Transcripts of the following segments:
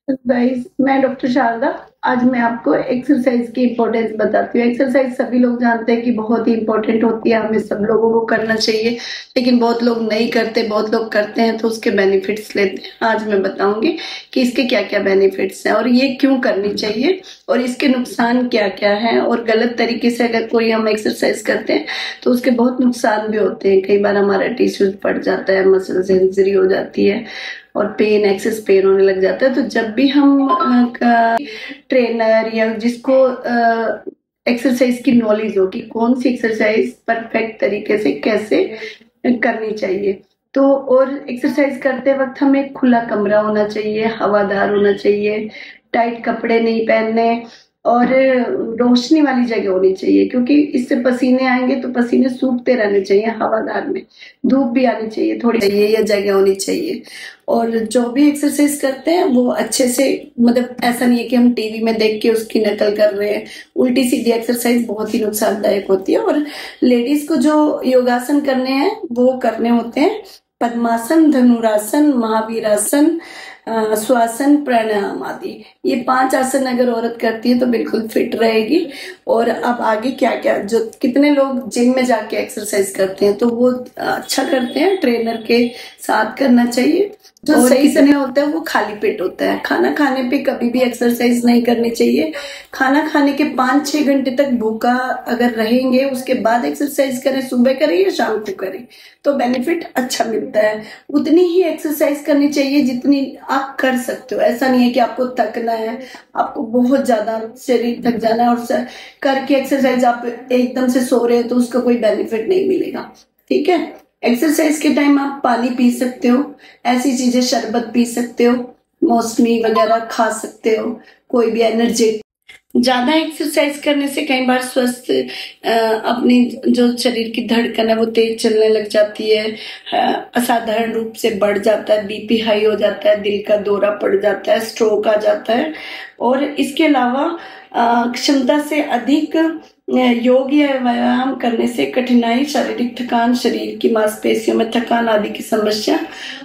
Guys, मैं doctor Sharda. आज मैं आपको एक्सरसाइज की इम्पोर्टेंस बताती हूँ। एक्सरसाइज सभी लोग जानते हैं कि बहुत ही इम्पोर्टेंट होती है, हमें सब लोगों को करना चाहिए। लेकिन बहुत लोग नहीं करते, बहुत लोग करते हैं तो उसके बेनिफिट्स लेते हैं। आज मैं बताऊंगी कि इसके क्या क्या बेनिफिट्स हैं और ये क्यों करनी चाहिए और इसके नुकसान क्या क्या हैं। और गलत तरीके से अगर कोई हम एक्सरसाइज करते हैं तो उसके बहुत नुकसान भी होते हैं। कई बार हमारा टिश्यूज फट जाता है, मसल्स इंजरी हो जाती है और पेन, एक्सेस पेन होने लग जाता है। तो जब भी हम ट्रेनर या जिसको एक्सरसाइज की नॉलेज हो कि कौन सी एक्सरसाइज परफेक्ट तरीके से कैसे करनी चाहिए, तो और एक्सरसाइज करते वक्त हमें खुला कमरा होना चाहिए, हवादार होना चाहिए, टाइट कपड़े नहीं पहनने और रोशनी वाली जगह होनी चाहिए, क्योंकि इससे पसीने आएंगे तो पसीने सूखते रहने चाहिए हवादार में। धूप भी आनी चाहिए थोड़ी चाहिए, यह जगह होनी चाहिए। और जो भी एक्सरसाइज करते हैं वो अच्छे से, मतलब ऐसा नहीं है कि हम टीवी में देख के उसकी नकल कर रहे हैं। उल्टी सीधी एक्सरसाइज बहुत ही नुकसानदायक होती है। और लेडीज को जो योगासन करने हैं वो करने होते हैं पद्मासन, धनुरासन, महावीरासन, श्वासन, प्राणायाम आदि। ये 5 आसन अगर औरत करती है तो बिल्कुल फिट रहेगी। और अब आगे क्या क्या, जो कितने लोग जिम में जाके एक्सरसाइज करते हैं तो वो अच्छा करते हैं, ट्रेनर के साथ करना चाहिए। जो सही समय होता है वो खाली पेट होता है। खाना खाने पे कभी भी एक्सरसाइज नहीं करनी चाहिए। खाना खाने के 5-6 घंटे तक भूखा अगर रहेंगे उसके बाद एक्सरसाइज करें, सुबह करें या शाम को करें, तो बेनिफिट अच्छा मिलता है। उतनी ही एक्सरसाइज करनी चाहिए जितनी आप कर सकते हो। ऐसा नहीं है कि आपको थकना है, आपको बहुत ज्यादा शरीर थक जाना है और करके एक्सरसाइज आप एकदम से सो रहे हो तो उसका कोई बेनिफिट नहीं मिलेगा। ठीक है। एक्सरसाइज के टाइम आप पानी पी सकते हो, ऐसी चीजें, शरबत पी सकते हो, मौसमी वगैरह खा सकते हो, कोई भी एनर्जी। ज्यादा एक्सरसाइज करने से कई बार स्वस्थ अपनी जो शरीर की धड़कन है वो तेज चलने लग जाती है, असाधारण रूप से बढ़ जाता है, बीपी हाई हो जाता है, दिल का दौरा पड़ जाता है, स्ट्रोक आ जाता है। और इसके अलावा क्षमता से अधिक योग या व्यायाम करने से कठिनाई, शारीरिक थकान, शरीर की मांसपेशियों में थकान आदि की समस्या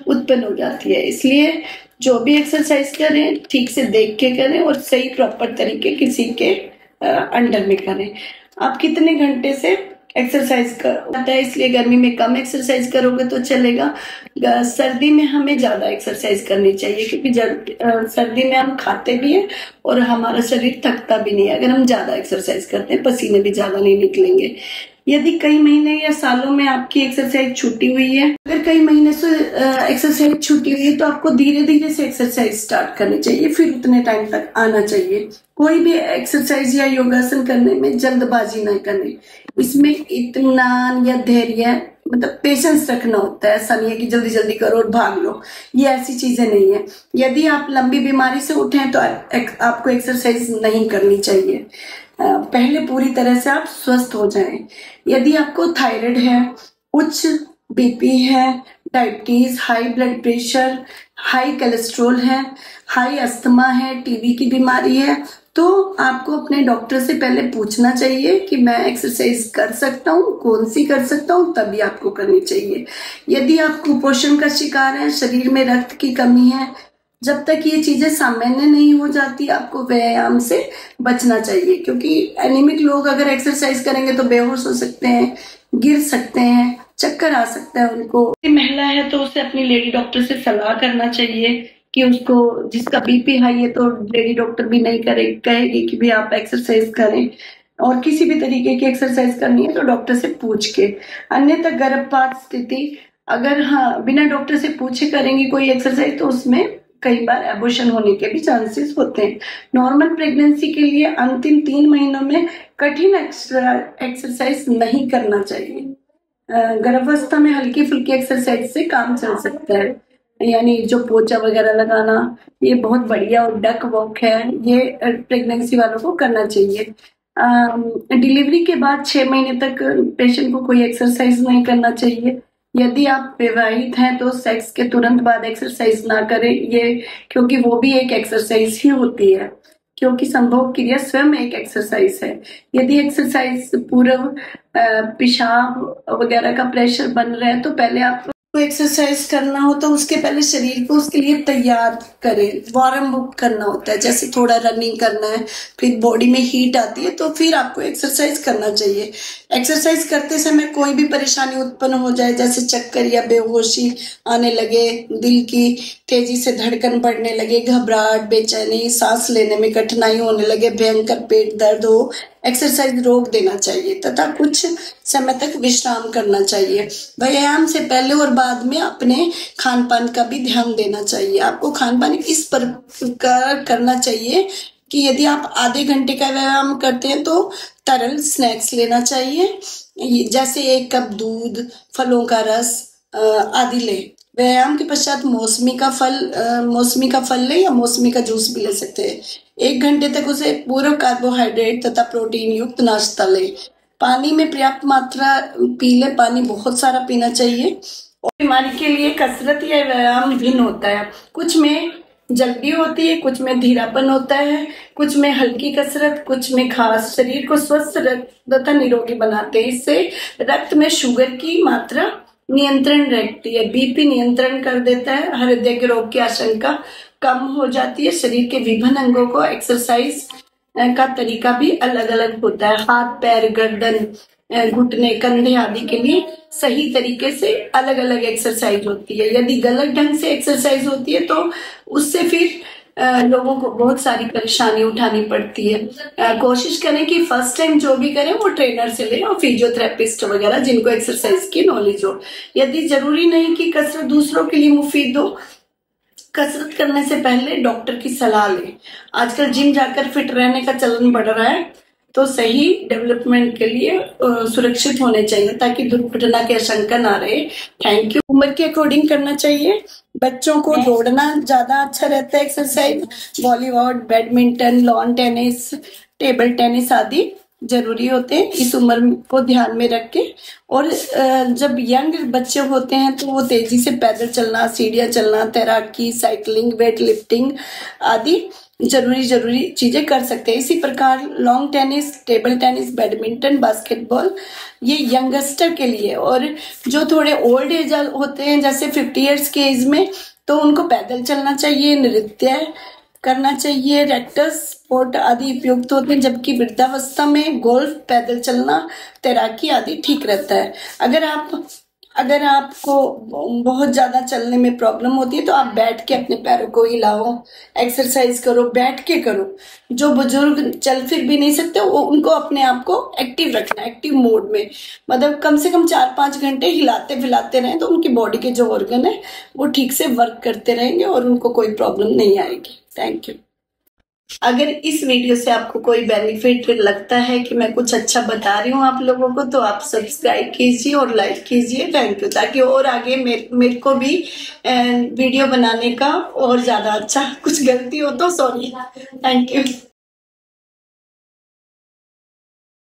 उत्पन्न हो जाती है। इसलिए जो भी एक्सरसाइज करें ठीक से देख के करें और सही प्रॉपर तरीके किसी के अंडर में करें। आप कितने घंटे से एक्सरसाइज करता है, इसलिए गर्मी में कम एक्सरसाइज करोगे तो चलेगा। सर्दी में हमें ज्यादा एक्सरसाइज करनी चाहिए, क्योंकि सर्दी में हम खाते भी हैं और हमारा शरीर थकता भी नहीं है। अगर हम ज्यादा एक्सरसाइज करते हैं पसीने भी ज्यादा नहीं निकलेंगे। यदि कई महीने या सालों में आपकी एक्सरसाइज छूटी हुई है, अगर कई महीने से एक्सरसाइज छूटी हुई है तो आपको धीरे धीरे से एक्सरसाइज स्टार्ट करनी चाहिए, फिर उतने टाइम तक आना चाहिए। कोई भी एक्सरसाइज या योगासन करने में जल्दबाजी ना करें। इसमें इत्मीनान या धैर्य, मतलब पेशेंस रखना होता है। ऐसा नहीं है कि जल्दी जल्दी करो और भाग लो, ये ऐसी चीजें नहीं है। यदि आप लंबी बीमारी से उठे हैं तो आपको एक्सरसाइज नहीं करनी चाहिए। पहले पूरी तरह से आप स्वस्थ हो जाएं। यदि आपको थायराइड है, उच्च बीपी है, diabetes, high blood pressure, high cholesterol है, हाई अस्थमा है, टीबी की बीमारी है, तो आपको अपने डॉक्टर से पहले पूछना चाहिए कि मैं एक्सरसाइज कर सकता हूँ, कौन सी कर सकता हूँ, तभी आपको करनी चाहिए। यदि आप कुपोषण का शिकार हैं, शरीर में रक्त की कमी है, जब तक ये चीजें सामान्य नहीं हो जाती आपको व्यायाम से बचना चाहिए। क्योंकि एनीमिक लोग अगर एक्सरसाइज करेंगे तो बेहोश हो सकते हैं, गिर सकते हैं, चक्कर आ सकता है उनको। महिला है तो उसे अपनी लेडी डॉक्टर से सलाह करना चाहिए कि उसको, जिसका बीपी हाई है तो लेडी डॉक्टर भी नहीं कहेगी कि भी आप एक्सरसाइज करें। और किसी भी तरीके की एक्सरसाइज करनी है तो डॉक्टर से पूछ के। अन्यथा गर्भपात स्थिति, अगर हाँ बिना डॉक्टर से पूछे करेंगे कोई एक्सरसाइज तो उसमें कई बार एबॉर्शन होने के भी चांसेस होते हैं। नॉर्मल प्रेगनेंसी के लिए अंतिम 3 महीनों में कठिन एक्सरसाइज नहीं करना चाहिए। गर्भावस्था में हल्की फुल्की एक्सरसाइज से काम चल सकता है, यानी जो पोचा वगैरह लगाना, ये बहुत बढ़िया। और डक वॉक है, ये प्रेगनेंसी वालों को करना चाहिए। डिलीवरी के बाद 6 महीने तक पेशेंट को कोई एक्सरसाइज नहीं करना चाहिए। यदि आप विवाहित हैं तो सेक्स के तुरंत बाद एक्सरसाइज ना करें, ये क्योंकि वो भी एक एक्सरसाइज ही होती है, क्योंकि संभोग क्रिया स्वयं एक एक्सरसाइज है। यदि एक्सरसाइज पूर्व पेशाब वगैरह का प्रेशर बन रहा है तो पहले आप को एक्सरसाइज करना हो तो उसके पहले शरीर को उसके लिए तैयार करें, वार्म अप करना होता है। जैसे थोड़ा रनिंग करना है, फिर बॉडी में हीट आती है तो फिर आपको एक्सरसाइज करना चाहिए। एक्सरसाइज करते समय कोई भी परेशानी उत्पन्न हो जाए, जैसे चक्कर या बेहोशी आने लगे, दिल की तेजी से धड़कन बढ़ने लगे, घबराहट, बेचैनी, सांस लेने में कठिनाई होने लगे, भयंकर पेट दर्द हो, एक्सरसाइज रोक देना चाहिए तथा कुछ समय तक विश्राम करना चाहिए। व्यायाम से पहले और बाद में अपने खान पान का भी ध्यान देना चाहिए। आपको खान पान इस प्रकार करना चाहिए कि यदि आप आधे घंटे का व्यायाम करते हैं तो तरल स्नैक्स लेना चाहिए, जैसे 1 कप दूध, फलों का रस आदि ले। व्यायाम के पश्चात मौसमी का फल ले या मौसमी का जूस भी ले सकते हैं। 1 घंटे तक उसे पूर्ण कार्बोहाइड्रेट तथा प्रोटीन युक्त नाश्ता ले। पानी में पर्याप्त मात्रा पी ले, पानी बहुत सारा पीना चाहिए। और बीमारी के लिए कसरत या व्यायाम भिन्न होता है, कुछ में जल्दी होती है, कुछ में धीरापन होता है, कुछ में हल्की कसरत, कुछ में खास। शरीर को स्वस्थ तथा निरोगी बनाते हैं। इससे रक्त में शुगर की मात्रा नियंत्रण रहती है, बीपी नियंत्रण कर देता है, हृदय के रोग की आशंका कम हो जाती है। शरीर के विभिन्न अंगों को एक्सरसाइज का तरीका भी अलग अलग होता है। हाथ, पैर, गर्दन, घुटने, कंधे आदि के लिए सही तरीके से अलग अलग एक्सरसाइज होती है। यदि गलत ढंग से एक्सरसाइज होती है तो उससे फिर लोगों को बहुत सारी परेशानी उठानी पड़ती है। कोशिश करें कि फर्स्ट टाइम जो भी करें वो ट्रेनर से लें और फिजियोथेरेपिस्ट वगैरह जिनको एक्सरसाइज की नॉलेज हो। यदि जरूरी नहीं कि कसरत दूसरों के लिए मुफीद हो, कसरत करने से पहले डॉक्टर की सलाह लें। आजकल जिम जाकर फिट रहने का चलन बढ़ रहा है, तो सही डेवलपमेंट के लिए सुरक्षित होने चाहिए ताकि दुर्घटना की आशंका ना रहे। Thank you. उम्र के अकॉर्डिंग करना चाहिए। बच्चों को दौड़ना ज्यादा अच्छा रहता है exercise. Volleyball, badminton, lawn tennis, table tennis आदि जरूरी होते हैं इस उम्र को ध्यान में रख के। और जब यंग बच्चे होते हैं तो वो तेजी से पैदल चलना, सीढ़ियां चलना, तैराकी, साइकिलिंग, वेट लिफ्टिंग आदि जरूरी चीजें कर सकते हैं। इसी प्रकार long tennis, table tennis, badminton, basketball ये यंगस्टर के लिए। और जो थोड़े ओल्ड एज होते हैं जैसे 50 ईयर्स के एज में, तो उनको पैदल चलना चाहिए, नृत्य करना चाहिए, रेक्टस स्पोर्ट आदि उपयुक्त होते हैं। जबकि वृद्धावस्था में गोल्फ, पैदल चलना, तैराकी आदि ठीक रहता है। अगर आपको बहुत ज्यादा चलने में प्रॉब्लम होती है तो आप बैठ के अपने पैरों को हिलाओ, एक्सरसाइज करो, बैठ के करो। जो बुजुर्ग चल फिर भी नहीं सकते वो उनको अपने आप को एक्टिव रखना, एक्टिव मोड में, मतलब कम से कम 4-5 घंटे हिलाते फिलाते रहें तो उनकी बॉडी के जो ऑर्गन है वो ठीक से वर्क करते रहेंगे और उनको कोई प्रॉब्लम नहीं आएगी। Thank you. अगर इस वीडियो से आपको कोई बेनिफिट लगता है कि मैं कुछ अच्छा बता रही हूँ आप लोगों को, तो आप सब्सक्राइब कीजिए और लाइक कीजिए। Thank you. ताकि और आगे मेरे को भी वीडियो बनाने का और ज्यादा अच्छा, कुछ गलती हो तो सॉरी। Thank you.